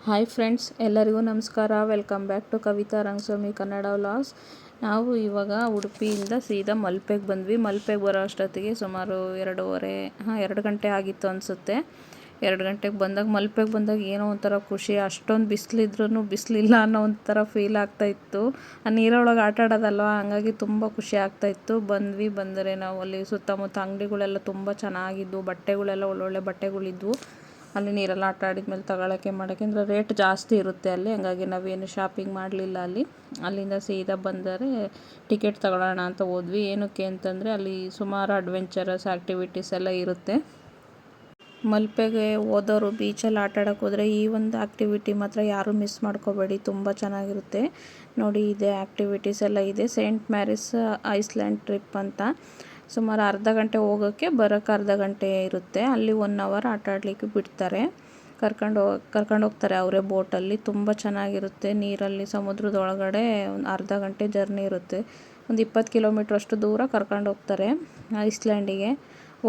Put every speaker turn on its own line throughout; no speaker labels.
Hi friends, ಎಲ್ಲರಿಗೂ ನಮಸ್ಕಾರ. Welcome back to Kavitha Rangaswamy Kannada vlogs. ನಾವು ಇವಾಗ ಉಡುಪಿಯಿಂದ ಸೀದಾ ಮಲ್ಪೆಗೆ ಬಂದ್ವಿ. ಮಲ್ಪೆಗೆ ಬರೋ ಅಷ್ಟೊತ್ತಿಗೆ ಸುಮಾರು 2 ಗಂಟೆ ಆಗಿತ್ತು ಅನಿಸುತ್ತೆ. 2 ಗಂಟೆಗೆ ಬಂದಾಗ ಮಲ್ಪೆಗೆ ಬಂದಾಗ ಏನೋ ಒಂಥರ ಖುಷಿ. ಅಷ್ಟೊಂದು ಬಿಸಿಲಿದ್ರೂ ಬಿಸಿಲಿಲ್ಲ ಅನ್ನೋ ಒಂಥರ ಫೀಲ್ ಆಗ್ತಾಯಿತ್ತು. ಆ ನೀರೊಳಗೆ ಆಟ ಆಡೋದಲ್ವ, ಹಂಗಾಗಿ ತುಂಬ ಖುಷಿ ಆಗ್ತಾಯಿತ್ತು. ಬಂದರೆ ನಾವು ಅಲ್ಲಿ ಸುತ್ತಮುತ್ತ ಅಂಗಡಿಗಳೆಲ್ಲ ತುಂಬ ಚೆನ್ನಾಗಿದ್ವು. ಬಟ್ಟೆಗಳೆಲ್ಲ ಒಳ್ಳೊಳ್ಳೆ ಬಟ್ಟೆಗಳಿದ್ವು. ಅಲ್ಲಿ ನೀರೆಲ್ಲ ಆಟ ಆಡಿದ್ಮೇಲೆ ತಗೊಳ್ಳೋಕ್ಕೆ ಅಂದರೆ ರೇಟ್ ಜಾಸ್ತಿ ಇರುತ್ತೆ ಅಲ್ಲಿ. ಹಂಗಾಗಿ ನಾವೇನು ಶಾಪಿಂಗ್ ಮಾಡಲಿಲ್ಲ ಅಲ್ಲಿಂದ ಸೀದಾ ಬಂದರೆ ಟಿಕೆಟ್ ತಗೊಳ್ಳೋಣ ಅಂತ ಹೋದ್ವಿ. ಏನಕ್ಕೆ ಅಂತಂದರೆ ಅಲ್ಲಿ ಸುಮಾರು ಅಡ್ವೆಂಚರಸ್ ಆ್ಯಕ್ಟಿವಿಟೀಸ್ ಎಲ್ಲ ಇರುತ್ತೆ. ಮಲ್ಪೆಗೆ ಹೋದವರು ಬೀಚಲ್ಲಿ ಆಟ ಆಡೋಕ್ಕೆ ಹೋದರೆ ಈ ಒಂದು ಆ್ಯಕ್ಟಿವಿಟಿ ಮಾತ್ರ ಯಾರೂ ಮಿಸ್ ಮಾಡ್ಕೋಬೇಡಿ, ತುಂಬ ಚೆನ್ನಾಗಿರುತ್ತೆ. ನೋಡಿ, ಇದೆ ಆ್ಯಕ್ಟಿವಿಟೀಸ್ ಎಲ್ಲ ಇದೆ. ಸೇಂಟ್ ಮ್ಯಾರೀಸ್ ಐಸ್ಲ್ಯಾಂಡ್ ಟ್ರಿಪ್ ಅಂತ. ಸುಮಾರು ಅರ್ಧ ಗಂಟೆ ಹೋಗೋಕ್ಕೆ, ಬರೋಕ್ಕೆ ಅರ್ಧ ಗಂಟೆ ಇರುತ್ತೆ. ಅಲ್ಲಿ 1 ಅವರ್ ಆಟ ಆಡಲಿಕ್ಕೆ ಬಿಡ್ತಾರೆ. ಕರ್ಕೊಂಡು ಹೋಗ್ತಾರೆ ಅವರೇ ಬೋಟಲ್ಲಿ. ತುಂಬ ಚೆನ್ನಾಗಿರುತ್ತೆ. ನೀರಲ್ಲಿ ಸಮುದ್ರದ ಒಳಗಡೆ ಒಂದು ಅರ್ಧ ಗಂಟೆ ಜರ್ನಿ ಇರುತ್ತೆ. ಒಂದು 20 ಕಿಲೋಮೀಟ್ರ್ ಅಷ್ಟು ದೂರ ಕರ್ಕೊಂಡು ಹೋಗ್ತಾರೆ ಐಸ್ಲ್ಯಾಂಡಿಗೆ.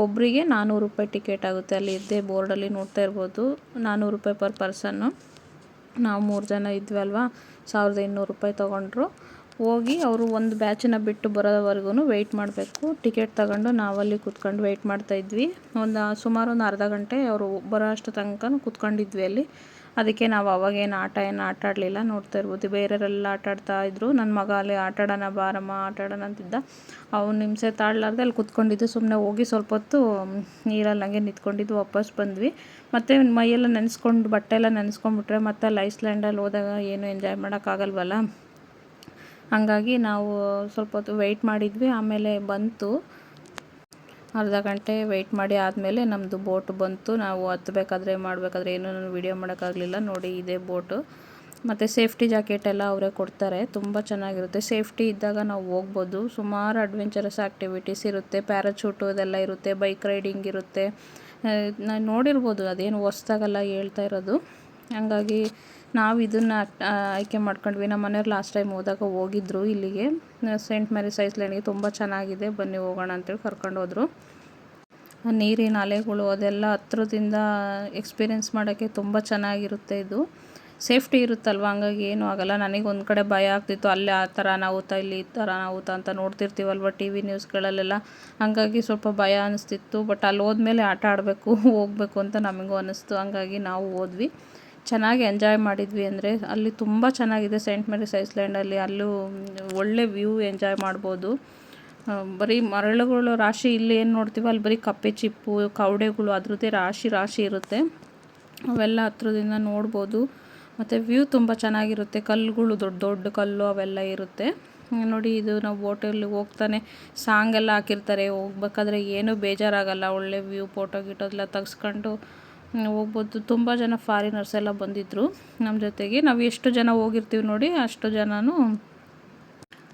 ಒಬ್ಬರಿಗೆ 400 ರೂಪಾಯಿ ಟಿಕೆಟ್ ಆಗುತ್ತೆ. ಅಲ್ಲಿ ಇದ್ದೇ ಬೋರ್ಡಲ್ಲಿ ನೋಡ್ತಾ ಇರ್ಬೋದು, 400 ರೂಪಾಯಿ ಪರ್ ಪರ್ಸನ್ನು. ನಾವು 3 ಜನ ಇದ್ವಿ ಅಲ್ವಾ, 1200 ರೂಪಾಯಿ ತೊಗೊಂಡ್ರು. ಹೋಗಿ ಅವರು ಒಂದು ಬ್ಯಾಚನ್ನ ಬಿಟ್ಟು ಬರೋವರೆಗೂ ವೆಯ್ಟ್ ಮಾಡಬೇಕು. ಟಿಕೆಟ್ ತಗೊಂಡು ನಾವಲ್ಲಿ ಕೂತ್ಕೊಂಡು ವೆಯ್ಟ್ ಮಾಡ್ತಾಯಿದ್ವಿ. ಸುಮಾರು ಒಂದು ಅರ್ಧ ಗಂಟೆ ಅವರು ಬರೋ ಅಷ್ಟು ತನಕ ಕೂತ್ಕೊಂಡಿದ್ವಿ ಅಲ್ಲಿ. ಅದಕ್ಕೆ ನಾವು ಅವಾಗೇನು ಆಟ ಆಡಲಿಲ್ಲ. ನೋಡ್ತಾ ಇರ್ಬೋದು, ಬೇರೆಯವರೆಲ್ಲ ಆಟ ಆಡ್ತಾಯಿದ್ರು. ನನ್ನ ಮಗ ಅಲ್ಲಿ ಆಟ ಆಡೋಣ ಬಾರಮ್ಮ, ಆಟ ಆಡೋಣ ಅಂತಿದ್ದ. ಅವ್ನು ಹಿಂಸೆ ತಾಳಲಾರ್ದೆ ಅಲ್ಲಿ ಕೂತ್ಕೊಂಡಿದ್ದು. ಸುಮ್ಮನೆ ಹೋಗಿ ಸ್ವಲ್ಪ ಹೊತ್ತು ನೀರಲ್ಲಿ ಹಂಗೆ ನಿಂತ್ಕೊಂಡಿದ್ದು, ವಾಪಸ್ ಬಂದ್ವಿ. ಮತ್ತು ಮೈಯೆಲ್ಲ ನೆನೆಸ್ಕೊಂಡು, ಬಟ್ಟೆ ಎಲ್ಲ ನೆನೆಸ್ಕೊಂಡ್ಬಿಟ್ರೆ ಮತ್ತೆ ಅಲ್ಲಿ ಐಸ್ಲ್ಯಾಂಡಲ್ಲಿ ಹೋದಾಗ ಏನು ಎಂಜಾಯ್ ಮಾಡೋಕ್ಕಾಗಲ್ವಲ್ಲ. ಹಾಗಾಗಿ ನಾವು ಸ್ವಲ್ಪ ಹೊತ್ತು ವೆಯ್ಟ್ ಮಾಡಿದ್ವಿ. ಆಮೇಲೆ ಬಂತು. ಅರ್ಧ ಗಂಟೆ ವೆಯ್ಟ್ ಮಾಡಿ ಆದಮೇಲೆ ನಮ್ಮದು ಬೋಟ್ ಬಂತು. ನಾವು ಹತ್ತಬೇಕಾದ್ರೆ ಏನೂ ವೀಡಿಯೋ ಮಾಡೋಕ್ಕಾಗಲಿಲ್ಲ. ನೋಡಿ, ಇದೇ ಬೋಟು. ಮತ್ತು ಸೇಫ್ಟಿ ಜಾಕೆಟ್ ಎಲ್ಲ ಅವರೇ ಕೊಡ್ತಾರೆ. ತುಂಬ ಚೆನ್ನಾಗಿರುತ್ತೆ. ಸೇಫ್ಟಿ ಇದ್ದಾಗ ನಾವು ಹೋಗ್ಬೋದು. ಸುಮಾರು ಅಡ್ವೆಂಚರಸ್ ಆ್ಯಕ್ಟಿವಿಟೀಸ್ ಇರುತ್ತೆ. ಪ್ಯಾರಾಚೂಟು ಇದೆಲ್ಲ ಇರುತ್ತೆ. ಬೈಕ್ ರೈಡಿಂಗ್ ಇರುತ್ತೆ. ನಾನು ನೋಡಿರ್ಬೋದು, ಅದೇನು ಹೊಸ್ದಾಗಲ್ಲ ಹೇಳ್ತಾ ಇರೋದು. ಹಂಗಾಗಿ ನಾವು ಇದನ್ನು ಆಯ್ಕೆ ಮಾಡ್ಕೊಂಡ್ವಿ. ನಮ್ಮ ಮನೆಯವ್ರು ಲಾಸ್ಟ್ ಟೈಮ್ ಹೋಗಿದ್ದರು ಇಲ್ಲಿಗೆ, ಸೇಂಟ್ ಮ್ಯಾರೀಸ್ ಐಸ್ಲ್ಯಾಂಡ್ಗೆ. ತುಂಬ ಚೆನ್ನಾಗಿದೆ, ಬನ್ನಿ ಹೋಗೋಣ ಅಂತೇಳಿ ಕರ್ಕೊಂಡು ಹೋದರು. ನೀರಿನ ಅಲೆಗಳು ಅದೆಲ್ಲ ಹತ್ರದಿಂದ ಎಕ್ಸ್ಪೀರಿಯೆನ್ಸ್ ಮಾಡೋಕ್ಕೆ ತುಂಬ ಚೆನ್ನಾಗಿರುತ್ತೆ. ಇದು ಸೇಫ್ಟಿ ಇರುತ್ತಲ್ವ, ಹಂಗಾಗಿ ಏನೂ ಆಗೋಲ್ಲ. ನನಗೆ ಒಂದು ಕಡೆ ಭಯ ಆಗ್ತಿತ್ತು, ಅಲ್ಲಿ ಆ ಥರ ಅನಾಹುತ, ಇಲ್ಲಿ ಈ ಥರ ಅನಾಹುತ ಅಂತ ನೋಡ್ತಿರ್ತೀವಲ್ವ TV ನ್ಯೂಸ್ಗಳಲ್ಲೆಲ್ಲ. ಹಂಗಾಗಿ ಸ್ವಲ್ಪ ಭಯ ಅನ್ನಿಸ್ತಿತ್ತು. ಬಟ್ ಅಲ್ಲಿ ಹೋದ್ಮೇಲೆ ಆಟ ಆಡಬೇಕು, ಹೋಗಬೇಕು ಅಂತ ನಮಗೂ ಅನ್ನಿಸ್ತು. ಹಂಗಾಗಿ ನಾವು ಹೋದ್ವಿ. ಚೆನ್ನಾಗಿ ಎಂಜಾಯ್ ಮಾಡಿದ್ವಿ. ಅಂದರೆ ಅಲ್ಲಿ ತುಂಬ ಚೆನ್ನಾಗಿದೆ ಸೇಂಟ್ ಮ್ಯಾರೀಸ್ ಐಸ್ಲ್ಯಾಂಡಲ್ಲಿ. ಅಲ್ಲೂ ಒಳ್ಳೆ ವ್ಯೂ ಎಂಜಾಯ್ ಮಾಡ್ಬೋದು. ಬರೀ ಮರಳುಗಳು ರಾಶಿ. ಇಲ್ಲಿ ಏನು ನೋಡ್ತೀವೋ ಅಲ್ಲಿ ಬರೀ ಕಪ್ಪೆ ಚಿಪ್ಪು, ಕವಡೆಗಳು ಅದರದ್ದೇ ರಾಶಿ ಇರುತ್ತೆ. ಅವೆಲ್ಲ ಹತ್ರದಿಂದ ನೋಡ್ಬೋದು. ಮತ್ತು ವ್ಯೂ ತುಂಬ ಚೆನ್ನಾಗಿರುತ್ತೆ. ಕಲ್ಲುಗಳು, ದೊಡ್ಡ ದೊಡ್ಡ ಕಲ್ಲು ಅವೆಲ್ಲ ಇರುತ್ತೆ. ನೋಡಿ, ಇದು ನಾವು ಬೋಟಲ್ಲಿ ಹೋಗ್ತಾನೆ ಸಾಂಗೆಲ್ಲ ಹಾಕಿರ್ತಾರೆ. ಹೋಗ್ಬೇಕಾದ್ರೆ ಏನೂ ಬೇಜಾರಾಗಲ್ಲ. ಒಳ್ಳೆ ವ್ಯೂ, ಫೋಟೋ ಎಲ್ಲ ತೆಗೆಸ್ಕೊಂಡು ಹೋಗ್ಬೋದು. ತುಂಬ ಜನ ಫಾರಿನರ್ಸ್ ಎಲ್ಲ ಬಂದಿದ್ದರು ನಮ್ಮ ಜೊತೆಗೆ. ನಾವು ಎಷ್ಟು ಜನ ಹೋಗಿರ್ತೀವಿ ನೋಡಿ, ಅಷ್ಟು ಜನನೂ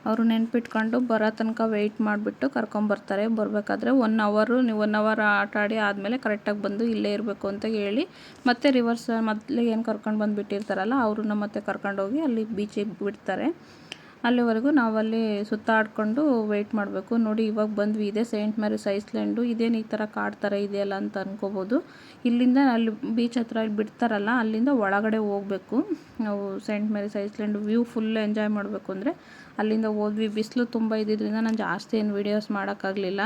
ಅವರು ನೆನ್ಪಿಟ್ಕೊಂಡು ಬರೋ ತನಕ ವೆಯ್ಟ್ ಮಾಡಿಬಿಟ್ಟು ಕರ್ಕೊಂಬರ್ತಾರೆ. ಬರಬೇಕಾದ್ರೆ 1 ಅವರ್ ಆಟ ಆಡಿ ಆದಮೇಲೆ ಕರೆಕ್ಟಾಗಿ ಬಂದು ಇಲ್ಲೇ ಇರಬೇಕು ಅಂತ ಹೇಳಿ, ಮತ್ತೆ ರಿವರ್ಸ್ ಮೊದಲಿಗೆ ಏನು ಕರ್ಕೊಂಡು ಬಂದುಬಿಟ್ಟಿರ್ತಾರಲ್ಲ ಅವ್ರನ್ನ ಮತ್ತೆ ಕರ್ಕೊಂಡೋಗಿ ಅಲ್ಲಿ ಬೀಚಿಗೆ ಬಿಡ್ತಾರೆ. ಅಲ್ಲಿವರೆಗೂ ನಾವಲ್ಲಿ ಸುತ್ತಾಡಿಕೊಂಡು ವೆಯ್ಟ್ ಮಾಡಬೇಕು. ನೋಡಿ, ಇವಾಗ ಬಂದ್ವಿ. ಇದೆ ಸೇಂಟ್ ಮ್ಯಾರೀಸ್ ಐಸ್ಲ್ಯಾಂಡು. ಇದೇನು ಈ ಥರ ಕಾಡು ಥರ ಇದೆಯಲ್ಲ ಅಂತ ಅಂದ್ಕೋಬೋದು. ಇಲ್ಲಿಂದ ಅಲ್ಲಿ ಬೀಚ್ ಹತ್ರ ಇಲ್ಲಿ ಬಿಡ್ತಾರಲ್ಲ, ಅಲ್ಲಿಂದ ಒಳಗಡೆ ಹೋಗಬೇಕು ನಾವು. Saint Mary's Island view full enjoy ಮಾಡಬೇಕು ಅಂದರೆ ಅಲ್ಲಿಂದ ಹೋದ್ವಿ. ಬಿಸಿಲು ತುಂಬ ಇದ್ದಿದ್ದರಿಂದ ನಾನು ಜಾಸ್ತಿ ಏನು ವೀಡಿಯೋಸ್ ಮಾಡೋಕ್ಕಾಗಲಿಲ್ಲ.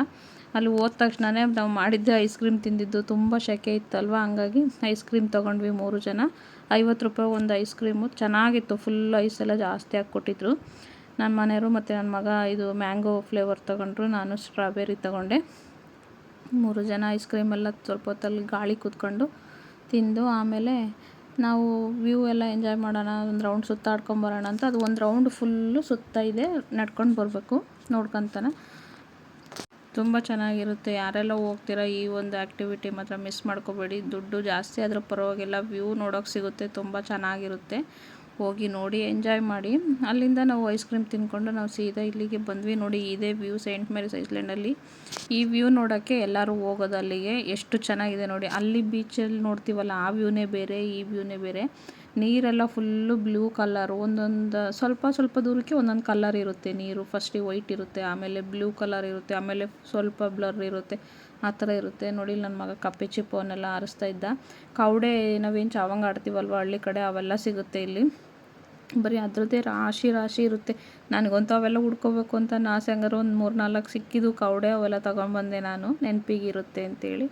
ಅಲ್ಲಿ ಹೋದ ತಕ್ಷಣವೇ ನಾವು ಮಾಡಿದ್ದೆ ಐಸ್ ಕ್ರೀಮ್ ತಿಂದಿದ್ದು. ತುಂಬ ಸೆಕೆ ಇತ್ತಲ್ವ, ಹಂಗಾಗಿ ಐಸ್ ಕ್ರೀಮ್ ತೊಗೊಂಡ್ವಿ 3 ಜನ. 50 ರೂಪಾಯಿ ಒಂದು ಐಸ್ ಕ್ರೀಮು. ಚೆನ್ನಾಗಿತ್ತು. ಫುಲ್ ಐಸೆಲ್ಲ ಜಾಸ್ತಿ ಹಾಕ್ಕೊಟ್ಟಿದ್ರು. ನನ್ನ ಮನೆಯವರು ಮತ್ತು ನನ್ನ ಮಗ ಇದು ಮ್ಯಾಂಗೋ ಫ್ಲೇವರ್ ತೊಗೊಂಡ್ರು. ನಾನು ಸ್ಟ್ರಾಬೆರಿ ತೊಗೊಂಡೆ. 3 ಜನ ಐಸ್ ಕ್ರೀಮೆಲ್ಲ ಸ್ವಲ್ಪ ಹೊತ್ತಲ್ಲಿ ಗಾಳಿ ಕೂತ್ಕೊಂಡು ತಿಂದು, ಆಮೇಲೆ ನಾವು ವ್ಯೂ ಎಲ್ಲ ಎಂಜಾಯ್ ಮಾಡೋಣ, ಒಂದು ರೌಂಡ್ ಸುತ್ತಾಡ್ಕೊಂಬರೋಣ ಅಂತ. ಅದು ಒಂದು ರೌಂಡ್ ಫುಲ್ಲು ಸುತ್ತ ಇದೆ, ನಡ್ಕೊಂಡು ಬರಬೇಕು ನೋಡ್ಕೊತಾನೆ. ತುಂಬ ಚೆನ್ನಾಗಿರುತ್ತೆ. ಯಾರೆಲ್ಲ ಹೋಗ್ತೀರಾ ಈ ಒಂದು ಆ್ಯಕ್ಟಿವಿಟಿ ಮಾತ್ರ ಮಿಸ್ ಮಾಡ್ಕೋಬೇಡಿ. ದುಡ್ಡು ಜಾಸ್ತಿ ಆದರೂ ಪರವಾಗಿಲ್ಲ, ವ್ಯೂ ನೋಡೋಕ್ಕೆ ಸಿಗುತ್ತೆ. ತುಂಬ ಚೆನ್ನಾಗಿರುತ್ತೆ. ಹೋಗಿ ನೋಡಿ, ಎಂಜಾಯ್ ಮಾಡಿ. ಅಲ್ಲಿಂದ ನಾವು ಐಸ್ ಕ್ರೀಮ್ ತಿಂದ್ಕೊಂಡು ನಾವು ಸೀದಾ ಇಲ್ಲಿಗೆ ಬಂದ್ವಿ. ನೋಡಿ, ಇದೇ ವ್ಯೂ ಸೇಂಟ್ ಮ್ಯಾರೀಸ್ ಐಸ್ಲ್ಯಾಂಡಲ್ಲಿ. ಈ ವ್ಯೂ ನೋಡೋಕ್ಕೆ ಎಲ್ಲರೂ ಹೋಗೋದು ಅಲ್ಲಿಗೆ. ಎಷ್ಟು ಚೆನ್ನಾಗಿದೆ ನೋಡಿ. ಅಲ್ಲಿ ಬೀಚಲ್ಲಿ ನೋಡ್ತೀವಲ್ಲ ಆ ವ್ಯೂನೇ ಬೇರೆ, ಈ ವ್ಯೂನೇ ಬೇರೆ. ನೀರೆಲ್ಲ ಫುಲ್ಲು ಬ್ಲೂ ಕಲರು. ಒಂದೊಂದು ಸ್ವಲ್ಪ ದೂರಕ್ಕೆ ಒಂದೊಂದು ಕಲರ್ ಇರುತ್ತೆ ನೀರು. ಫಸ್ಟಿಗೆ ವೈಟ್ ಇರುತ್ತೆ, ಆಮೇಲೆ ಬ್ಲೂ ಕಲರ್ ಇರುತ್ತೆ, ಆಮೇಲೆ ಸ್ವಲ್ಪ ಬ್ಲರ್ ಇರುತ್ತೆ. ಆ ಥರ ಇರುತ್ತೆ ನೋಡಿ. ನನ್ನ ಮಗ ಕಪ್ಪೆ ಚಿಪ್ಪವನ್ನೆಲ್ಲ ಆರಿಸ್ತಾ ಇದ್ದ. ಕವಡೆ ನಾವೇನು ಚಾವಂಗ ಆಡ್ತೀವಲ್ವ ಹಳ್ಳಿ ಕಡೆ, ಅವೆಲ್ಲ ಸಿಗುತ್ತೆ ಇಲ್ಲಿ. ಬರೀ ಅದರದ್ದೇ ರಾಶಿ ರಾಶಿ ಇರುತ್ತೆ. ನನಗಂತೂ ಅವೆಲ್ಲ ಹುಡ್ಕೋಬೇಕು ಅಂತ ಆಸೆ. ಹಂಗಾರೆ ಒಂದು 3-4 ಸಿಕ್ಕಿದ್ದು ಕವಡೆ, ಅವೆಲ್ಲ ತೊಗೊಂಬಂದೆ ನಾನು, ನೆನಪಿಗಿರುತ್ತೆ ಅಂತೇಳಿ.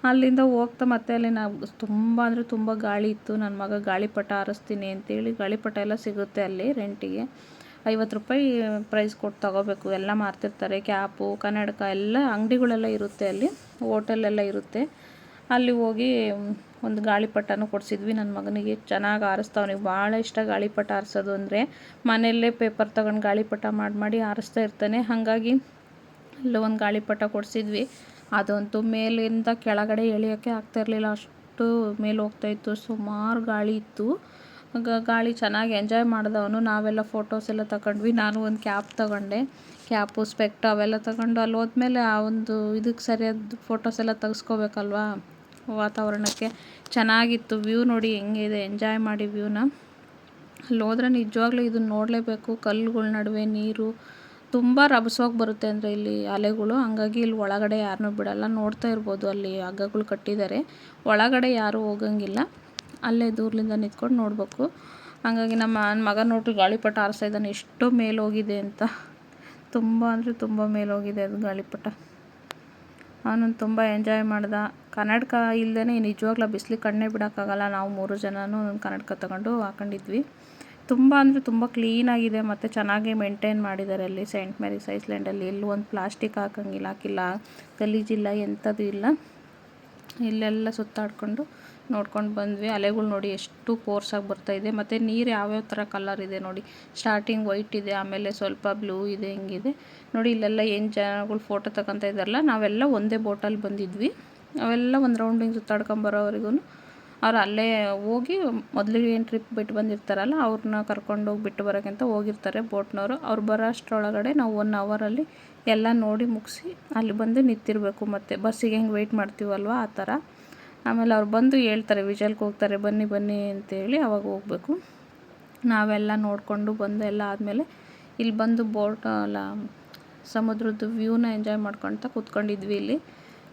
ಅಲ್ಲಿಂದ ಹೋಗ್ತಾ ಮತ್ತೆ ಅಲ್ಲಿ ನಾವು ತುಂಬ ಅಂದರೆ ತುಂಬ ಗಾಳಿ ಇತ್ತು. ನನ್ನ ಮಗ ಗಾಳಿಪಟ ಆರಿಸ್ತೀನಿ ಅಂತೇಳಿ, ಗಾಳಿಪಟ ಎಲ್ಲ ಸಿಗುತ್ತೆ ಅಲ್ಲಿ ರೆಂಟಿಗೆ. 50 ರೂಪಾಯಿ ಪ್ರೈಸ್ ಕೊಟ್ಟು ತೊಗೋಬೇಕು. ಎಲ್ಲ ಮಾರ್ತಿರ್ತಾರೆ, ಕ್ಯಾಪು, ಕನ್ನಡಕ ಎಲ್ಲ ಅಂಗಡಿಗಳೆಲ್ಲ ಇರುತ್ತೆ ಅಲ್ಲಿ, ಹೋಟೆಲೆಲ್ಲ ಇರುತ್ತೆ. ಅಲ್ಲಿ ಹೋಗಿ ಒಂದು ಗಾಳಿಪಟನೂ ಕೊಡಿಸಿದ್ವಿ ನನ್ನ ಮಗನಿಗೆ. ಚೆನ್ನಾಗಿ ಆರಿಸ್ತಾವನಿಗೆ ಭಾಳ ಇಷ್ಟ ಗಾಳಿಪಟ ಆರಿಸೋದು ಅಂದರೆ. ಮನೆಯಲ್ಲೇ ಪೇಪರ್ ತೊಗೊಂಡು ಗಾಳಿಪಟ ಮಾಡಿ ಆರಿಸ್ತಾ ಇರ್ತಾನೆ. ಹಾಗಾಗಿ ಅಲ್ಲೂ ಒಂದು ಗಾಳಿಪಟ ಕೊಡಿಸಿದ್ವಿ. ಅದಂತೂ ಮೇಲಿಂದ ಕೆಳಗಡೆ ಎಳಿಯೋಕ್ಕೆ ಆಗ್ತಾಯಿರಲಿಲ್ಲ, ಅಷ್ಟು ಮೇಲೆ ಹೋಗ್ತಾಯಿತ್ತು. ಸುಮಾರು ಗಾಳಿ ಇತ್ತು. ಗಾಳಿ ಚೆನ್ನಾಗಿ ಎಂಜಾಯ್ ಮಾಡಿದವನು. ನಾವೆಲ್ಲ ಫೋಟೋಸ್ ಎಲ್ಲ ತಗೊಂಡ್ವಿ. ನಾನು ಒಂದು ಕ್ಯಾಪ್ ತೊಗೊಂಡೆ, ಕ್ಯಾಪು, ಸ್ಪೆಕ್ಟ್ ಅವೆಲ್ಲ ತಗೊಂಡು ಅಲ್ಲಿ ಹೋದ್ಮೇಲೆ ಆ ಒಂದು ಇದಕ್ಕೆ ಸರಿಯಾದ ಫೋಟೋಸ್ ಎಲ್ಲ ತೆಗೆಸ್ಕೋಬೇಕಲ್ವಾ ವಾತಾವರಣಕ್ಕೆ. ಚೆನ್ನಾಗಿತ್ತು ವ್ಯೂ ನೋಡಿ ಹೆಂಗಿದೆ, ಎಂಜಾಯ್ ಮಾಡಿ ವ್ಯೂನ. ಅಲ್ಲಿ ಹೋದ್ರೆ ನಿಜವಾಗ್ಲೂ ಇದನ್ನ ನೋಡಲೇಬೇಕು. ಕಲ್ಲುಗಳ ನಡುವೆ ನೀರು ತುಂಬ ರಭಸವಾಗಿ ಬರುತ್ತೆ ಅಂದರೆ ಇಲ್ಲಿ ಅಲೆಗಳು. ಹಂಗಾಗಿ ಇಲ್ಲಿ ಒಳಗಡೆ ಯಾರನ್ನೂ ಬಿಡಲ್ಲ. ನೋಡ್ತಾ ಇರ್ಬೋದು, ಅಲ್ಲಿ ಹಗ್ಗಗಳು ಕಟ್ಟಿದ್ದಾರೆ. ಒಳಗಡೆ ಯಾರೂ ಹೋಗಂಗಿಲ್ಲ, ಅಲ್ಲೇ ದೂರದಿಂದ ನಿಂತ್ಕೊಂಡು ನೋಡಬೇಕು. ಹಾಗಾಗಿ ನಮ್ಮ ಮಗ ನೋಡ್ರಿ ಗಾಳಿಪಟ ಆರಿಸ್ತಾ ಇದ್ದಾನೆ, ಎಷ್ಟು ಮೇಲೋಗಿದೆ ಅಂತ. ತುಂಬ ಅಂದರೆ ತುಂಬ ಮೇಲೋಗಿದೆ ಅದು ಗಾಳಿಪಟ. ಅವನು ತುಂಬ ಎಂಜಾಯ್ ಮಾಡ್ದ. ಕನ್ನಡಕ ಇಲ್ಲದೇ ನಿಜವಾಗ್ಲೂ ಬಿಸಿಲಿಗೆ ಕಣ್ಣೇ ಬಿಡೋಕ್ಕಾಗಲ್ಲ. ನಾವು 3 ಜನನೂ ಕನ್ನಡಕ ತಗೊಂಡು ಹಾಕೊಂಡಿದ್ವಿ. ತುಂಬ ಅಂದರೆ ತುಂಬ ಕ್ಲೀನಾಗಿದೆ ಮತ್ತು ಚೆನ್ನಾಗಿ ಮೇಂಟೈನ್ ಮಾಡಿದ್ದಾರೆ ಅಲ್ಲಿ ಸೈಂಟ್ ಮೇರಿಸ್ ಐಸ್ಲ್ಯಾಂಡಲ್ಲಿ. ಎಲ್ಲೂ ಒಂದು ಪ್ಲಾಸ್ಟಿಕ್ ಹಾಕಿಲ್ಲ, ಗಲೀಜಿಲ್ಲ, ಎಂಥದ್ದು ಇಲ್ಲ. ಇಲ್ಲೆಲ್ಲ ಸುತ್ತಾಡ್ಕೊಂಡು ನೋಡ್ಕೊಂಡು ಬಂದ್ವಿ. ಅಲೆಗಳು ನೋಡಿ ಎಷ್ಟು ಫೋರ್ಸಾಗಿ ಬರ್ತಾಯಿದೆ. ಮತ್ತು ನೀರು ಯಾವ್ಯಾವ ಥರ ಕಲರ್ ಇದೆ ನೋಡಿ. ಸ್ಟಾರ್ಟಿಂಗ್ ವೈಟ್ ಇದೆ, ಆಮೇಲೆ ಸ್ವಲ್ಪ ಬ್ಲೂ ಇದೆ, ಹಿಂಗಿದೆ ನೋಡಿ. ಇಲ್ಲೆಲ್ಲ ಏನು ಜನಗಳು ಫೋಟೋ ತಗೊತಾ ಇದ್ದಾರಲ್ಲ, ನಾವೆಲ್ಲ ಒಂದೇ ಬೋಟಲ್ಲಿ ಬಂದಿದ್ವಿ. ಅವೆಲ್ಲ ಒಂದು ರೌಂಡಿಂಗ್ ಸುತ್ತಾಡ್ಕೊಂಬರೋವರೆಗೂ ಅವ್ರು ಅಲ್ಲೇ ಹೋಗಿ ಮೊದಲಿಗೆ ಏನು ಟ್ರಿಪ್ ಬಿಟ್ಟು ಬಂದಿರ್ತಾರಲ್ಲ ಅವ್ರನ್ನ ಕರ್ಕೊಂಡೋಗಿ ಬಿಟ್ಟು ಬರೋಕ್ಕಂತ ಹೋಗಿರ್ತಾರೆ ಬೋಟ್ನವರು. ಅವ್ರು ಬರೋ ಅಷ್ಟರೊಳಗಡೆ ನಾವು 1 ಅವರಲ್ಲಿ ಎಲ್ಲ ನೋಡಿ ಮುಗಿಸಿ ಅಲ್ಲಿ ಬಂದು ನಿಂತಿರಬೇಕು. ಮತ್ತು ಬಸ್ಸಿಗೆ ಹೆಂಗೆ ವೆಯ್ಟ್ ಮಾಡ್ತೀವಲ್ವ ಆ ಥರ. ಆಮೇಲೆ ಅವ್ರು ಬಂದು ಹೇಳ್ತಾರೆ, ವಿಜಲ್ಗೆ ಹೋಗ್ತಾರೆ, ಬನ್ನಿ ಬನ್ನಿ ಅಂತೇಳಿ ಅವಾಗ ಹೋಗಬೇಕು. ನಾವೆಲ್ಲ ನೋಡಿಕೊಂಡು ಬಂದು ಎಲ್ಲ ಆದಮೇಲೆ ಇಲ್ಲಿ ಬಂದು ಬೋಟ್ ಅಲ್ಲ ಸಮುದ್ರದ್ದು ವ್ಯೂನ ಎಂಜಾಯ್ ಮಾಡ್ಕೊಳ್ತಾ ಕೂತ್ಕೊಂಡಿದ್ವಿ. ಇಲ್ಲಿ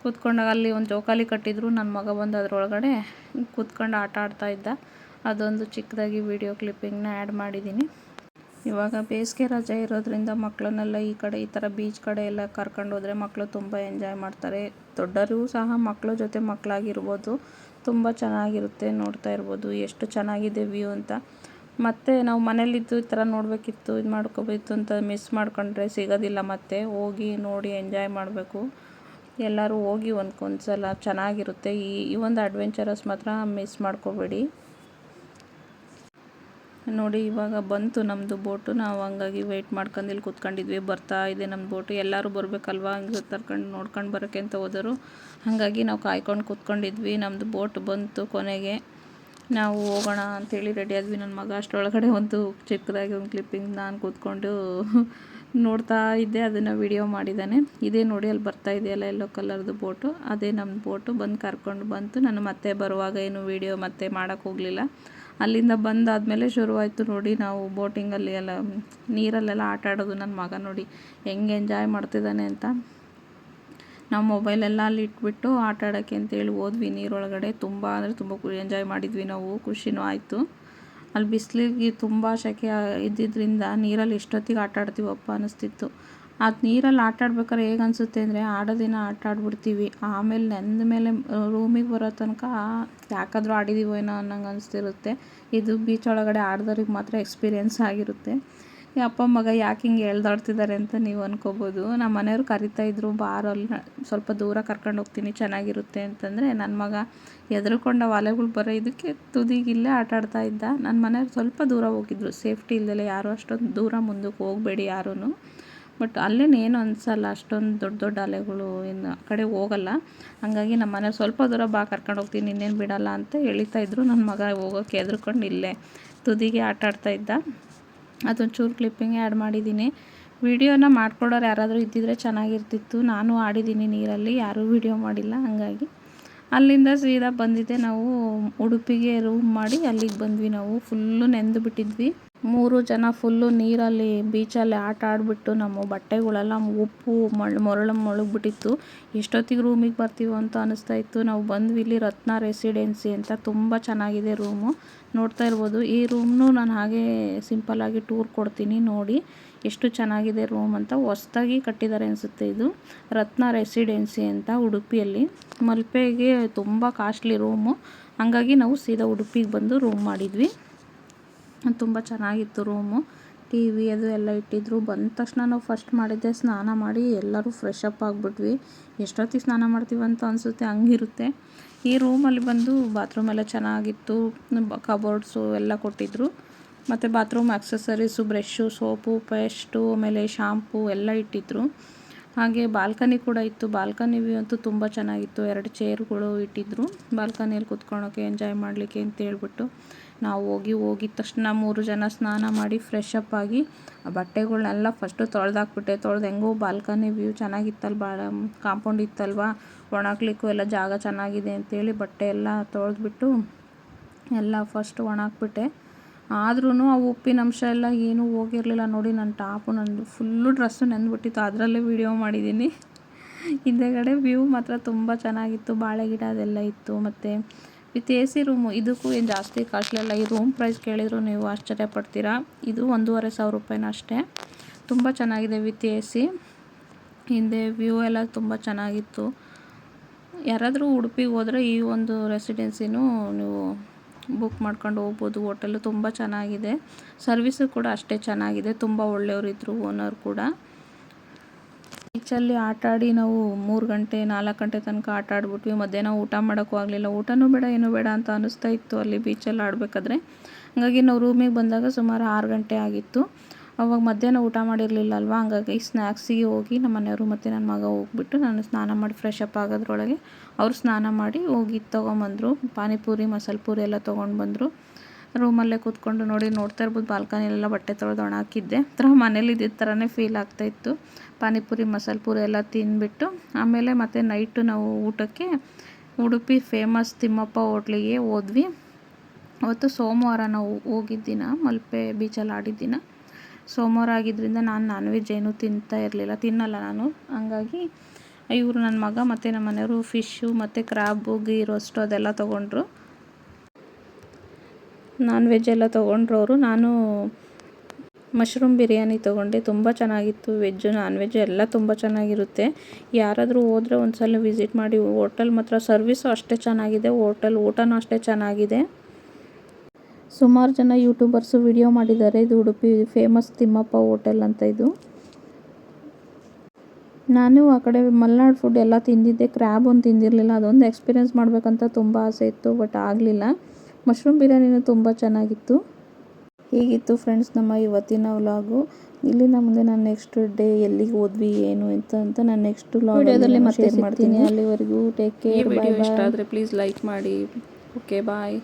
ಕೂತ್ಕೊಂಡಾಗ ಅಲ್ಲಿ ಒಂದು ಜೋಕಾಲಿ ಕಟ್ಟಿದ್ರು. ನನ್ನ ಮಗ ಬಂದು ಅದರೊಳಗಡೆ ಕೂತ್ಕೊಂಡು ಆಟ ಆಡ್ತಾಯಿದ್ದ. ಅದೊಂದು ಚಿಕ್ಕದಾಗಿ ವಿಡಿಯೋ ಕ್ಲಿಪ್ಪಿಂಗ್ನ ಆ್ಯಡ್ ಮಾಡಿದ್ದೀನಿ. ಇವಾಗ ಬೇಸಿಗೆ ರಜೆ ಇರೋದ್ರಿಂದ ಮಕ್ಕಳನ್ನೆಲ್ಲ ಈ ಕಡೆ ಈ ಥರ ಬೀಚ್ ಕಡೆ ಎಲ್ಲ ಕರ್ಕೊಂಡು ಹೋದರೆ ಮಕ್ಕಳು ತುಂಬ ಎಂಜಾಯ್ ಮಾಡ್ತಾರೆ. ದೊಡ್ಡರಿಗೂ ಸಹ ಮಕ್ಕಳ ಜೊತೆ ಮಕ್ಕಳಾಗಿರ್ಬೋದು, ತುಂಬ ಚೆನ್ನಾಗಿರುತ್ತೆ. ನೋಡ್ತಾ ಇರ್ಬೋದು ಎಷ್ಟು ಚೆನ್ನಾಗಿದೆ ವ್ಯೂ ಅಂತ. ಮತ್ತು ನಾವು ಮನೇಲಿದ್ದು ಈ ಥರ ನೋಡಬೇಕಿತ್ತು, ಇದು ಮಾಡ್ಕೋಬೇಕಿತ್ತು ಅಂತ ಮಿಸ್ ಮಾಡ್ಕೊಂಡ್ರೆ ಸಿಗೋದಿಲ್ಲ. ಮತ್ತು ಹೋಗಿ ನೋಡಿ ಎಂಜಾಯ್ ಮಾಡಬೇಕು. ಎಲ್ಲರೂ ಹೋಗಿ ಒಂದು ಸಲ ಚೆನ್ನಾಗಿರುತ್ತೆ. ಈ ಒಂದು ಅಡ್ವೆಂಚರಸ್ ಮಾತ್ರ ಮಿಸ್ ಮಾಡ್ಕೋಬೇಡಿ ನೋಡಿ. ಇವಾಗ ಬಂತು ನಮ್ಮದು ಬೋಟು. ನಾವು ಹಂಗಾಗಿ ವೆಯ್ಟ್ ಮಾಡ್ಕೊಂಡು ಇಲ್ಲಿ ಕೂತ್ಕೊಂಡಿದ್ವಿ. ಬರ್ತಾ ಇದೆ ನಮ್ಮ ಬೋಟು. ಎಲ್ಲರೂ ಬರಬೇಕಲ್ವ, ಹಂಗೆ ತರ್ಕೊಂಡು ನೋಡ್ಕೊಂಡು ಬರೋಕ್ಕೆ ಅಂತ ಹೋದರು. ಹಾಗಾಗಿ ನಾವು ಕಾಯ್ಕೊಂಡು ಕೂತ್ಕೊಂಡಿದ್ವಿ. ನಮ್ಮದು ಬೋಟ್ ಬಂತು. ಕೊನೆಗೆ ನಾವು ಹೋಗೋಣ ಅಂಥೇಳಿ ರೆಡಿ ಆದ್ವಿ. ನನ್ನ ಮಗ ಅಷ್ಟರೊಳಗಡೆ ಒಂದು ಚಿಕ್ಕದಾಗಿ ಒಂದು ಕ್ಲಿಪ್ಪಿಂಗ್ ನಾನು ಕೂತ್ಕೊಂಡು ನೋಡ್ತಾ ಇದ್ದೆ, ಅದನ್ನು ವಿಡಿಯೋ ಮಾಡಿದ್ದಾನೆ. ಇದೇ ನೋಡಿ ಅಲ್ಲಿ ಬರ್ತಾ ಇದೆಯಲ್ಲ ಎಲ್ಲೋ ಕಲರ್ದು ಬೋಟು, ಅದೇ ನಮ್ಮ ಬೋಟು. ಬಂದು ಕರ್ಕೊಂಡು ಬಂತು. ನಾನು ಮತ್ತೆ ಬರುವಾಗ ಏನು ವಿಡಿಯೋ ಮತ್ತೆ ಮಾಡೋಕ್ಕೆ ಹೋಗಲಿಲ್ಲ. ಅಲ್ಲಿಂದ ಬಂದಾದಮೇಲೆ ಶುರುವಾಯಿತು ನೋಡಿ ನಾವು ಬೋಟಿಂಗಲ್ಲಿ ಎಲ್ಲ ನೀರಲ್ಲೆಲ್ಲ ಆಟ ಆಡೋದು. ನನ್ನ ಮಗ ನೋಡಿ ಹೆಂಗೆ ಎಂಜಾಯ್ ಮಾಡ್ತಿದ್ದಾನೆ ಅಂತ. ನಾವು ಮೊಬೈಲೆಲ್ಲ ಅಲ್ಲಿ ಇಟ್ಬಿಟ್ಟು ಆಟ ಆಡೋಕ್ಕೆ ಅಂತೇಳಿ ಹೋದ್ವಿ ನೀರೊಳಗಡೆ. ತುಂಬ ಅಂದರೆ ತುಂಬ ಎಂಜಾಯ್ ಮಾಡಿದ್ವಿ ನಾವು, ಖುಷಿನೂ ಆಯಿತು. ಅಲ್ಲಿ ಬಿಸಿಲಿಗೆ ತುಂಬ ಸೆಕೆ ಇದ್ದಿದ್ದರಿಂದ ನೀರಲ್ಲಿ ಎಷ್ಟೊತ್ತಿಗೆ ಆಟ ಆಡ್ತೀವಪ್ಪ ಅನ್ನಿಸ್ತಿತ್ತು. ಅದು ನೀರಲ್ಲಿ ಆಟ ಆಡ್ಬೇಕಾದ್ರೆ ಹೇಗೆ ಅನಿಸುತ್ತೆ ಅಂದರೆ, ಆಡೋದಿನ ಆಟ ಆಡ್ಬಿಡ್ತೀವಿ, ಆಮೇಲೆ ನೆಂದ ಮೇಲೆ ರೂಮಿಗೆ ಬರೋ ತನಕ ಯಾಕಾದರೂ ಆಡಿದ್ದೀವೋ ಏನೋ ಅನ್ನಂಗೆ ಅನಿಸ್ತಿರುತ್ತೆ. ಇದು ಬೀಚ್ ಒಳಗಡೆ ಆಡ್ದವ್ರಿಗೆ ಮಾತ್ರ ಎಕ್ಸ್ಪೀರಿಯೆನ್ಸ್ ಆಗಿರುತ್ತೆ. ಈ ಅಪ್ಪ ಮಗ ಯಾಕೆ ಹಿಂಗೆ ಎಳ್ದಾಡ್ತಿದ್ದಾರೆ ಅಂತ ನೀವು ಅನ್ಕೋಬೋದು. ನಮ್ಮ ಮನೆಯವ್ರು ಕರಿತಾಯಿದ್ರು, ಬಾರಲ್ಲಿ ಸ್ವಲ್ಪ ದೂರ ಕರ್ಕೊಂಡು ಹೋಗ್ತೀನಿ ಚೆನ್ನಾಗಿರುತ್ತೆ ಅಂತಂದರೆ ನನ್ನ ಮಗ ಹೆದರ್ಕೊಂಡ ಅಲೆಗಳು ಬರೋ ಇದಕ್ಕೆ ತುದಿಗಿಲ್ಲೇ ಆಟ ಆಡ್ತಾ ಇದ್ದ. ನನ್ನ ಮನೆಯವ್ರು ಸ್ವಲ್ಪ ದೂರ ಹೋಗಿದ್ರು, ಸೇಫ್ಟಿ ಇಲ್ಲದೆ ಯಾರು ಅಷ್ಟೊಂದು ದೂರ ಮುಂದಕ್ಕೆ ಹೋಗಬೇಡಿ ಯಾರೂ. ಬಟ್ ಅಲ್ಲೇನೇನು ಅನಿಸಲ್ಲ, ಅಷ್ಟೊಂದು ದೊಡ್ಡ ದೊಡ್ಡ ಅಲೆಗಳು ಇನ್ನು ಆ ಕಡೆ ಹೋಗಲ್ಲ. ಹಾಗಾಗಿ ನಮ್ಮ ಮನೆಯವ್ರು ಸ್ವಲ್ಪ ದೂರ ಬಾ ಕರ್ಕೊಂಡು ಹೋಗ್ತೀನಿ, ಇನ್ನೇನು ಬಿಡಲ್ಲ ಅಂತ ಹೇಳ್ತಾಯಿದ್ರು. ನನ್ನ ಮಗ ಹೋಗೋಕ್ಕೆ ಹೆದರ್ಕೊಂಡು ಇಲ್ಲೇ ತುದಿಗೆ ಆಟ ಆಡ್ತಾ ಇದ್ದ. ಅದೊಂದು ಚೂರು ಕ್ಲಿಪ್ಪಿಂಗ್ ಆ್ಯಡ್ ಮಾಡಿದ್ದೀನಿ. ವಿಡಿಯೋನ ಮಾಡ್ಕೊಡೋರು ಯಾರಾದರೂ ಇದ್ದಿದ್ರೆ ಚೆನ್ನಾಗಿರ್ತಿತ್ತು. ನಾನು ಆಡಿದ್ದೀನಿ ನೀರಲ್ಲಿ, ಯಾರೂ ವಿಡಿಯೋ ಮಾಡಿಲ್ಲ. ಹಾಗಾಗಿ ಅಲ್ಲಿಂದ ಸೀದಾ ಬಂದಿದ್ದೆ ನಾವು ಉಡುಪಿಗೆ ರೂಮ್ ಮಾಡಿ ಅಲ್ಲಿಗೆ ಬಂದ್ವಿ. ನಾವು ಫುಲ್ಲು ನೆಂದು ಬಿಟ್ಟಿದ್ವಿ. 3 ಜನ ಫುಲ್ಲು ನೀರಲ್ಲಿ ಬೀಚಲ್ಲಿ ಆಟ ಆಡಿಬಿಟ್ಟು ನಮ್ಮ ಬಟ್ಟೆಗಳೆಲ್ಲ ಉಪ್ಪು ಮರಳು ಮುಳುಗ್ಬಿಟ್ಟಿತ್ತು. ಎಷ್ಟೊತ್ತಿಗೆ ರೂಮಿಗೆ ಬರ್ತೀವೋ ಅಂತ ಅನಿಸ್ತಾ ಇತ್ತು. ನಾವು ಬಂದ್ವಿ ಇಲ್ಲಿ ರತ್ನ ರೆಸಿಡೆನ್ಸಿ ಅಂತ, ತುಂಬ ಚೆನ್ನಾಗಿದೆ ರೂಮು. ನೋಡ್ತಾ ಇರ್ಬೋದು. ಈ ರೂಮ್ನು ನಾನು ಹಾಗೆ ಸಿಂಪಲ್ಲಾಗಿ ಟೂರ್ ಕೊಡ್ತೀನಿ ನೋಡಿ ಎಷ್ಟು ಚೆನ್ನಾಗಿದೆ ರೂಮ್ ಅಂತ. ಹೊಸ್ದಾಗಿ ಕಟ್ಟಿದ್ದಾರೆ ಅನಿಸುತ್ತೆ. ಇದು ರತ್ನ ರೆಸಿಡೆನ್ಸಿ ಅಂತ ಉಡುಪಿಯಲ್ಲಿ. ಮಲ್ಪೆಗೆ ತುಂಬ ಕಾಸ್ಟ್ಲಿ ರೂಮು, ಹಾಗಾಗಿ ನಾವು ಸೀದಾ ಉಡುಪಿಗೆ ಬಂದು ರೂಮ್ ಮಾಡಿದ್ವಿ. ತುಂಬ ಚೆನ್ನಾಗಿತ್ತು ರೂಮು. ಟಿ ವಿ ಅದು ಎಲ್ಲ ಇಟ್ಟಿದ್ರು. ಬಂದ ತಕ್ಷಣ ನಾವು ಫಸ್ಟ್ ಮಾಡಿದ್ದೆ ಸ್ನಾನ ಮಾಡಿ ಎಲ್ಲರೂ ಫ್ರೆಶ್ ಅಪ್ ಆಗಿಬಿಟ್ವಿ. ಎಷ್ಟೊತ್ತಿಗೆ ಸ್ನಾನ ಮಾಡ್ತೀವಂತ ಅನಿಸುತ್ತೆ, ಹಂಗಿರುತ್ತೆ. ಈ ರೂಮಲ್ಲಿ ಬಂದು ಬಾತ್ರೂಮ್ ಎಲ್ಲ ಚೆನ್ನಾಗಿತ್ತು. ಕಬೋರ್ಡ್ಸು ಎಲ್ಲ ಕೊಟ್ಟಿದ್ದರು. ಮತ್ತು bathroom accessories, brush, soap, paste, ಆಮೇಲೆ ಶಾಂಪು ಎಲ್ಲ ಇಟ್ಟಿದ್ರು. ಹಾಗೆ ಬಾಲ್ಕನಿ ಕೂಡ ಇತ್ತು. ಬಾಲ್ಕನಿ ವ್ಯೂ ಅಂತೂ ತುಂಬ ಚೆನ್ನಾಗಿತ್ತು. 2 ಚೇರ್ಗಳು ಇಟ್ಟಿದ್ರು ಬಾಲ್ಕನಿಯಲ್ಲಿ ಕುತ್ಕೊಳ್ಳೋಕ್ಕೆ, ಎಂಜಾಯ್ ಮಾಡಲಿಕ್ಕೆ ಅಂತ ಹೇಳ್ಬಿಟ್ಟು. ನಾವು ಹೋಗಿದ ತಕ್ಷಣ 3 ಜನ ಸ್ನಾನ ಮಾಡಿ ಫ್ರೆಶ್ ಅಪ್ ಆಗಿ ಬಟ್ಟೆಗಳನ್ನೆಲ್ಲ ಫಸ್ಟು ತೊಳೆದಾಕ್ಬಿಟ್ಟೆ. ಹೆಂಗೋ ಬಾಲ್ಕನಿ ವ್ಯೂ ಚೆನ್ನಾಗಿತ್ತಲ್ಲ, ಭಾಳ ಕಾಂಪೌಂಡ್ ಇತ್ತಲ್ವ, ಒಣಾಕ್ಲಿಕ್ಕೂ ಎಲ್ಲ ಜಾಗ ಚೆನ್ನಾಗಿದೆ ಅಂತೇಳಿ ಬಟ್ಟೆ ಎಲ್ಲ ತೊಳೆದ್ಬಿಟ್ಟು ಎಲ್ಲ ಫಸ್ಟ್ ಒಣಾಕ್ಬಿಟ್ಟೆ. ಆದ್ರೂ ಆ ಉಪ್ಪಿನ ಅಂಶ ಎಲ್ಲ ಏನೂ ಹೋಗಿರಲಿಲ್ಲ ನೋಡಿ. ನನ್ನ ಟಾಪು ನಂದು ಫುಲ್ಲು ಡ್ರೆಸ್ಸು ನೆಂದ್ಬಿಟ್ಟಿತ್ತು. ಅದರಲ್ಲೇ ವಿಡಿಯೋ ಮಾಡಿದ್ದೀನಿ. ಹಿಂದೆಗಡೆ ವ್ಯೂ ಮಾತ್ರ ತುಂಬ ಚೆನ್ನಾಗಿತ್ತು. ಬಾಳೆ ಗಿಡ ಅದೆಲ್ಲ ಇತ್ತು. ಮತ್ತು ವಿತ್ ಎ ಸಿ ರೂಮು. ಇದಕ್ಕೂ ಏನು ಜಾಸ್ತಿ ಕಾಸ್ಟ್ಲಿ ಅಲ್ಲ. ಈ ರೂಮ್ ಪ್ರೈಸ್ ಕೇಳಿದ್ರು ನೀವು ಆಶ್ಚರ್ಯ ಪಡ್ತೀರಾ. ಇದು 1,500 ರೂಪಾಯಿನ ಅಷ್ಟೇ. ತುಂಬ ಚೆನ್ನಾಗಿದೆ ವಿತ್ ಎ ಸಿ. ಹಿಂದೆ ವ್ಯೂ ಎಲ್ಲ ತುಂಬ ಚೆನ್ನಾಗಿತ್ತು. ಯಾರಾದರೂ ಉಡುಪಿಗೆ ಹೋದರೆ ಈ ಒಂದು ರೆಸಿಡೆನ್ಸಿನೂ ನೀವು ಬುಕ್ ಮಾಡ್ಕೊಂಡು ಹೋಗ್ಬೋದು. ಹೋಟೆಲು ತುಂಬ ಚೆನ್ನಾಗಿದೆ. ಸರ್ವಿಸು ಕೂಡ ಅಷ್ಟೇ ಚೆನ್ನಾಗಿದೆ. ತುಂಬ ಒಳ್ಳೆಯವರಿದ್ದರು ಓನರ್ ಕೂಡ. ಬೀಚಲ್ಲಿ ಆಟ ಆಡಿ ನಾವು 3 ಗಂಟೆ 4 ಗಂಟೆ ತನಕ ಆಟ ಆಡ್ಬಿಟ್ವಿ. ಮಧ್ಯಾಹ್ನ ಊಟ ಮಾಡೋಕ್ಕೂ ಆಗಲಿಲ್ಲ. ಊಟನೂ ಬೇಡ ಏನೂ ಬೇಡ ಅಂತ ಅನ್ನಿಸ್ತಾ ಇತ್ತು ಅಲ್ಲಿ ಬೀಚಲ್ಲಿ ಆಡಬೇಕಾದ್ರೆ. ಹಾಗಾಗಿ ನಾವು ರೂಮಿಗೆ ಬಂದಾಗ ಸುಮಾರು 6 ಗಂಟೆ ಆಗಿತ್ತು. ಅವಾಗ ಮಧ್ಯಾಹ್ನ ಊಟ ಮಾಡಿರಲಿಲ್ಲ ಅಲ್ವಾ, ಹಂಗಾಗಿ ಸ್ನ್ಯಾಕ್ಸಿಗೆ ಹೋಗಿ ನಮ್ಮ ಮನೆಯವರು ಮತ್ತು ನನ್ನ ಮಗ ಹೋಗ್ಬಿಟ್ಟು ನಾನು ಸ್ನಾನ ಮಾಡಿ ಫ್ರೆಶ್ ಅಪ್ ಆಗೋದ್ರೊಳಗೆ ಅವರು ಸ್ನಾನ ಮಾಡಿ ಹೋಗಿ ತೊಗೊಂಬಂದರು. ಪಾನಿಪುರಿ, ಮಸಾಲೆ ಪೂರಿ ಎಲ್ಲ ತೊಗೊಂಡು ಬಂದರು. ರೂಮಲ್ಲೇ ಕೂತ್ಕೊಂಡು ನೋಡ್ತಾ ಇರ್ಬೋದು. ಬಾಲ್ಕನಿಯಲ್ಲೆಲ್ಲ ಬಟ್ಟೆ ತೊಳೆದು ಒಣ ಹಾಕಿದ್ದೆ. ಮನೇಲಿ ಇದ್ದಿದ್ದ ಥರನೇ ಫೀಲ್ ಆಗ್ತಾಯಿತ್ತು. ಪಾನಿಪುರಿ, ಮಸಾಲೆ ಪೂರಿ ಎಲ್ಲ ತಿಂದುಬಿಟ್ಟು ಆಮೇಲೆ ಮತ್ತೆ ನೈಟು ನಾವು ಊಟಕ್ಕೆ ಉಡುಪಿ ಫೇಮಸ್ ತಿಮ್ಮಪ್ಪ ಹೋಟ್ಲಿಗೆ ಹೋದ್ವಿ. ಅವತ್ತು ಸೋಮವಾರ ನಾವು ಹೋಗಿದ್ದ ದಿನ, ಮಲ್ಪೆ ಬೀಚಲ್ಲಿ ಆಡಿದ ದಿನ ಸೋಮವಾರ ಆಗಿದ್ದರಿಂದ ನಾನು ನಾನ್ ವೆಜ್ ಏನೂ ತಿನ್ನಲ್ಲ ನಾನು. ಹಂಗಾಗಿ ಇವರು ನನ್ನ ಮಗ ಮತ್ತು ನಮ್ಮ ಮನೆಯವರು ಫಿಶ್ಶು ಮತ್ತು ಕ್ರಾಬು, ಗೀ ರೋಸ್ಟು ಅದೆಲ್ಲ ತೊಗೊಂಡ್ರು. ನಾನ್ ವೆಜ್ ಎಲ್ಲ ತೊಗೊಂಡ್ರು ಅವರು. ನಾನು ಮಶ್ರೂಮ್ ಬಿರಿಯಾನಿ ತೊಗೊಂಡೆ. ತುಂಬ ಚೆನ್ನಾಗಿತ್ತು. ವೆಜ್ಜು ನಾನ್ ವೆಜ್ ಎಲ್ಲ ತುಂಬ ಚೆನ್ನಾಗಿರುತ್ತೆ. ಯಾರಾದರೂ ಹೋದರೆ ಒಂದು ಸಲ ವಿಸಿಟ್ ಮಾಡಿ. ಹೋಟೆಲ್ ಮಾತ್ರ ಸರ್ವಿಸು ಅಷ್ಟೇ ಚೆನ್ನಾಗಿದೆ. ಹೋಟೆಲ್ ಊಟನೂ ಅಷ್ಟೇ ಚೆನ್ನಾಗಿದೆ. ಸುಮಾರು ಜನ ಯೂಟ್ಯೂಬರ್ಸು ವಿಡಿಯೋ ಮಾಡಿದ್ದಾರೆ. ಇದು ಉಡುಪಿ ಫೇಮಸ್ ತಿಮ್ಮಪ್ಪ ಹೋಟೆಲ್ ಅಂತ ಇದು. ನಾನು ಆ ಕಡೆ ಮಲೆನಾಡು ಫುಡ್ ಎಲ್ಲ ತಿಂದಿದ್ದೆ. ಕ್ರ್ಯಾಬ್ ಒಂದು ತಿಂದಿರಲಿಲ್ಲ. ಅದೊಂದು ಎಕ್ಸ್ಪೀರಿಯೆನ್ಸ್ ಮಾಡಬೇಕಂತ ತುಂಬ ಆಸೆ ಇತ್ತು, ಬಟ್ ಆಗಲಿಲ್ಲ. ಮಶ್ರೂಮ್ ಬಿರಿಯಾನಿನೂ ತುಂಬ ಚೆನ್ನಾಗಿತ್ತು. ಹೀಗಿತ್ತು ಫ್ರೆಂಡ್ಸ್ ನಮ್ಮ ಇವತ್ತಿನ ವ್ಲಾಗು. ಇಲ್ಲಿಂದ ಮುಂದೆ ನಾನು ನೆಕ್ಸ್ಟ್ ಡೇ ಎಲ್ಲಿಗೆ ಹೋದ್ವಿ ಏನು ಅಂತ ನಾನು ನೆಕ್ಸ್ಟ್ ವ್ಲಾಗಲ್ಲಿ ಮತ್ತೆ ಶೇರ್ ಮಾಡ್ತೀನಿ. ಅಲ್ಲಿವರೆಗೂ ಟೇಕ್ ಕೇರ್. ಬಾಯ್ ಬಾಯ್. ಇಷ್ಟ ಆದರೆ ಪ್ಲೀಸ್ ಲೈಕ್ ಮಾಡಿ. ಓಕೆ ಬಾಯ್.